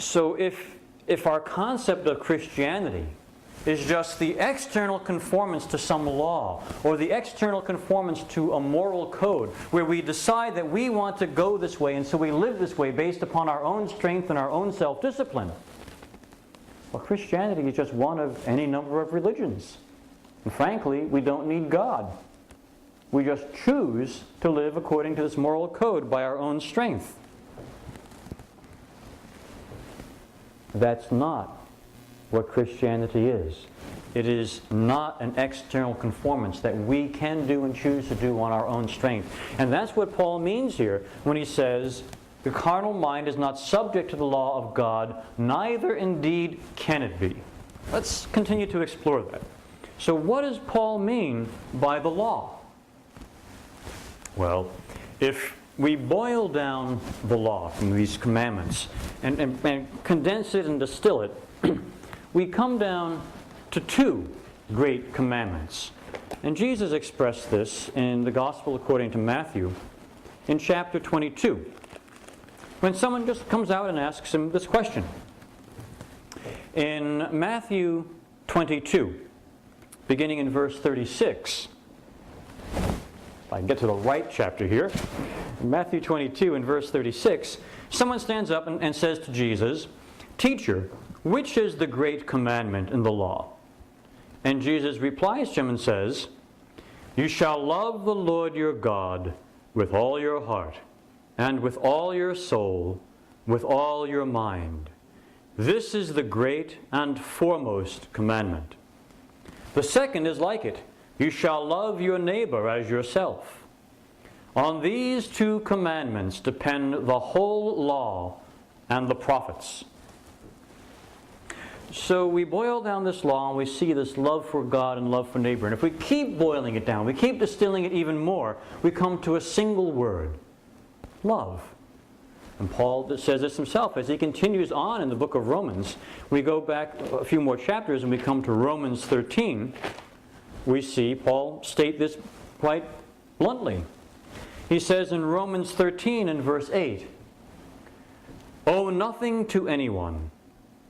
So if our concept of Christianity is just the external conformance to some law, or the external conformance to a moral code, where we decide that we want to go this way and so we live this way based upon our own strength and our own self-discipline, well, Christianity is just one of any number of religions. And frankly, we don't need God. We just choose to live according to this moral code by our own strength. That's not what Christianity is. It is not an external conformance that we can do and choose to do on our own strength. And that's what Paul means here when he says, the carnal mind is not subject to the law of God, neither indeed can it be. Let's continue to explore that. So what does Paul mean by the law? Well, if we boil down the law from these commandments and condense it and distill it, we come down to two great commandments. And Jesus expressed this in the Gospel according to Matthew in chapter 22. When someone just comes out and asks him this question. In Matthew 22, beginning in verse 36, if I can get to the right chapter here, in Matthew 22 and verse 36, someone stands up and says to Jesus, "Teacher, which is the great commandment in the law?" And Jesus replies to him and says, "You shall love the Lord your God with all your heart, and with all your soul, with all your mind. This is the great and foremost commandment. The second is like it. You shall love your neighbor as yourself. On these two commandments depend the whole law and the prophets." So we boil down this law and we see this love for God and love for neighbor. And if we keep boiling it down, we keep distilling it even more, we come to a single word: love. And Paul says this himself as he continues on in the book of Romans. We go back a few more chapters and we come to Romans 13. We see Paul state this quite bluntly. He says in Romans 13 and verse 8, "Owe nothing to anyone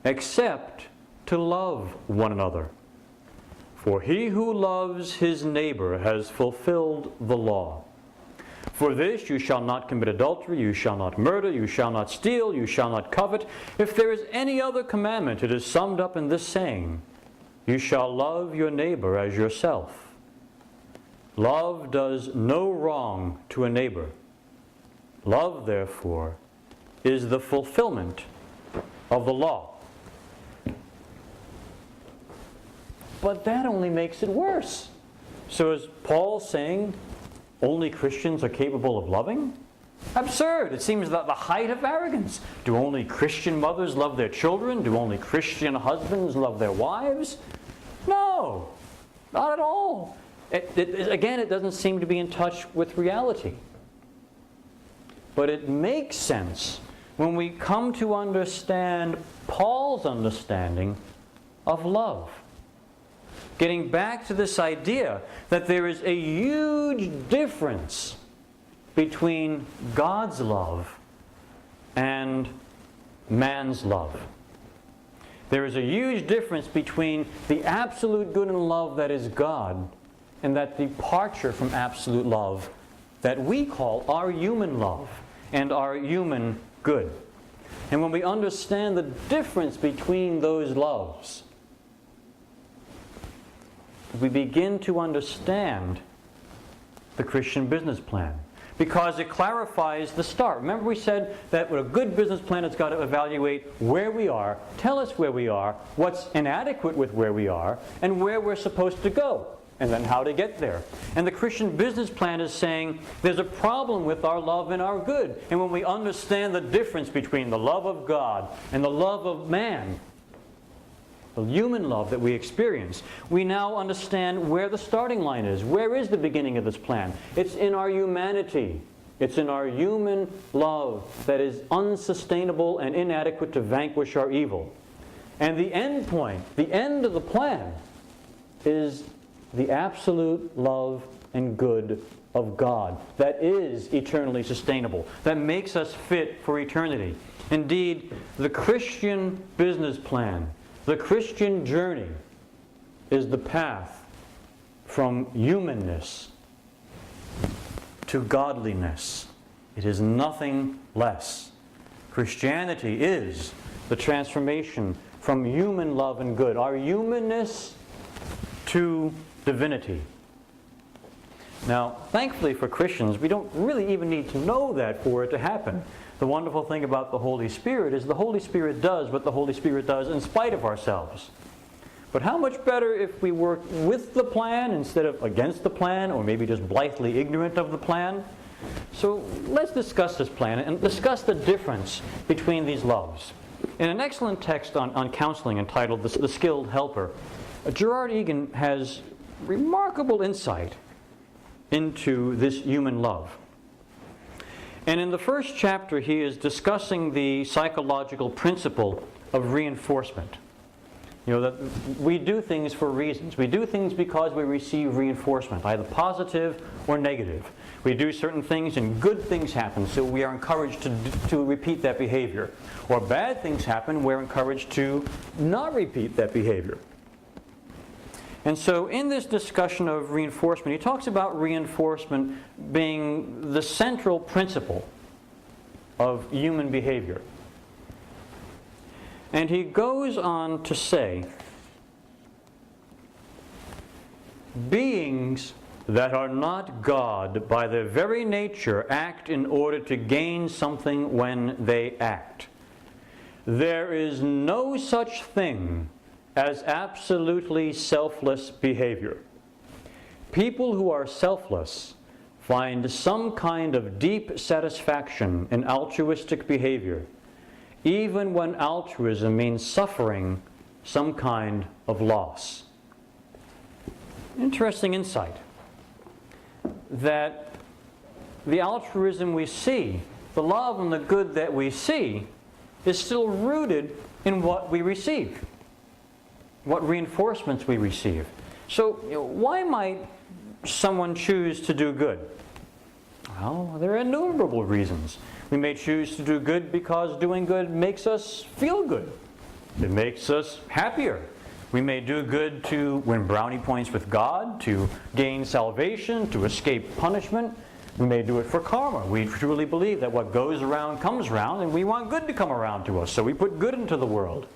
except to love one another. For he who loves his neighbor has fulfilled the law. For this, you shall not commit adultery, you shall not murder, you shall not steal, you shall not covet. If there is any other commandment, it is summed up in this saying, you shall love your neighbor as yourself. Love does no wrong to a neighbor. Love, therefore, is the fulfillment of the law." But that only makes it worse. So is Paul saying only Christians are capable of loving? Absurd. It seems that the height of arrogance. Do only Christian mothers love their children? Do only Christian husbands love their wives? No, not at all. Again, it doesn't seem to be in touch with reality. But it makes sense when we come to understand Paul's understanding of love. Getting back to this idea that there is a huge difference between God's love and man's love. There is a huge difference between the absolute good and love that is God and that departure from absolute love that we call our human love and our human good. And when we understand the difference between those loves, we begin to understand the Christian business plan, because it clarifies the start. Remember we said that with a good business plan, it's got to evaluate where we are, tell us where we are, what's inadequate with where we are, and where we're supposed to go, and then how to get there. And the Christian business plan is saying there's a problem with our love and our good. And when we understand the difference between the love of God and the love of man, the human love that we experience, we now understand where the starting line is. Where is the beginning of this plan? It's in our humanity. It's in our human love that is unsustainable and inadequate to vanquish our evil. And the end point, the end of the plan, is the absolute love and good of God that is eternally sustainable, that makes us fit for eternity. Indeed, the Christian business plan, the Christian journey, is the path from humanness to godliness. It is nothing less. Christianity is the transformation from human love and good, our humanness, to divinity. Now, thankfully for Christians, we don't really even need to know that for it to happen. The wonderful thing about the Holy Spirit is the Holy Spirit does what the Holy Spirit does in spite of ourselves. But how much better if we work with the plan instead of against the plan, or maybe just blithely ignorant of the plan? So let's discuss this plan and discuss the difference between these loves. In an excellent text on counseling entitled The Skilled Helper, Gerard Egan has remarkable insight into this human love. And in the first chapter, he is discussing the psychological principle of reinforcement. You know, that we do things for reasons. We do things because we receive reinforcement, either positive or negative. We do certain things and good things happen, so we are encouraged to repeat that behavior. Or bad things happen, we're encouraged to not repeat that behavior. And so in this discussion of reinforcement, he talks about reinforcement being the central principle of human behavior. And he goes on to say, beings that are not God by their very nature act in order to gain something when they act. There is no such thing as absolutely selfless behavior. People who are selfless find some kind of deep satisfaction in altruistic behavior, even when altruism means suffering some kind of loss. Interesting insight that the altruism we see, the love and the good that we see, is still rooted in what we receive, what reinforcements we receive. So, why might someone choose to do good? Well, there are innumerable reasons. We may choose to do good because doing good makes us feel good. It makes us happier. We may do good to win brownie points with God, to gain salvation, to escape punishment. We may do it for karma. We truly believe that what goes around comes around, and we want good to come around to us, so we put good into the world.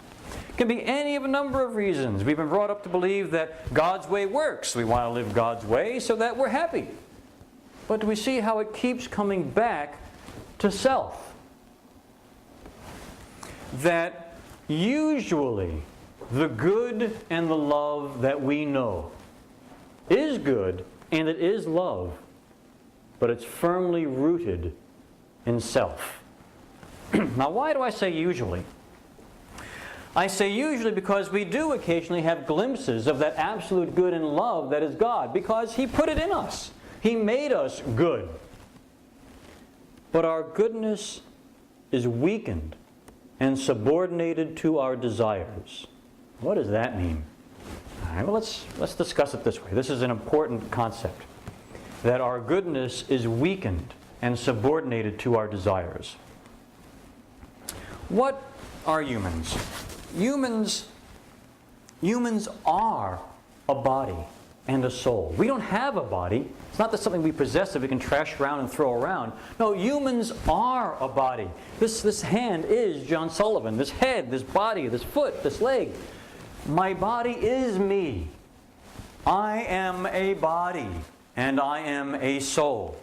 It can be any of a number of reasons. We've been brought up to believe that God's way works. We want to live God's way so that we're happy. But do we see how it keeps coming back to self? That usually the good and the love that we know is good and it is love, but it's firmly rooted in self. Now, why do I say usually? I say usually because we do occasionally have glimpses of that absolute good and love that is God, because He put it in us. He made us good. But our goodness is weakened and subordinated to our desires. What does that mean? All right, well, let's discuss it this way. This is an important concept, that our goodness is weakened and subordinated to our desires. What are humans? Humans are a body and a soul. We don't have a body. It's not that something we possess that we can trash around and throw around. No, humans are a body. This hand is John Sullivan. This head, this body, this foot, this leg. My body is me. I am a body and I am a soul.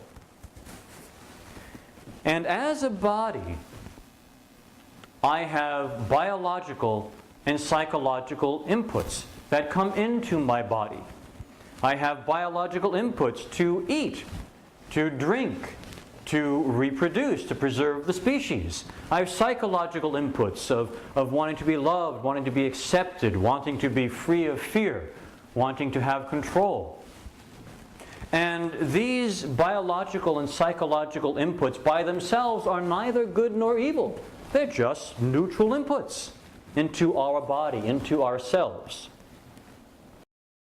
And as a body, I have biological and psychological inputs that come into my body. I have biological inputs to eat, to drink, to reproduce, to preserve the species. I have psychological inputs of wanting to be loved, wanting to be accepted, wanting to be free of fear, wanting to have control. And these biological and psychological inputs by themselves are neither good nor evil. They're just neutral inputs into our body, into ourselves.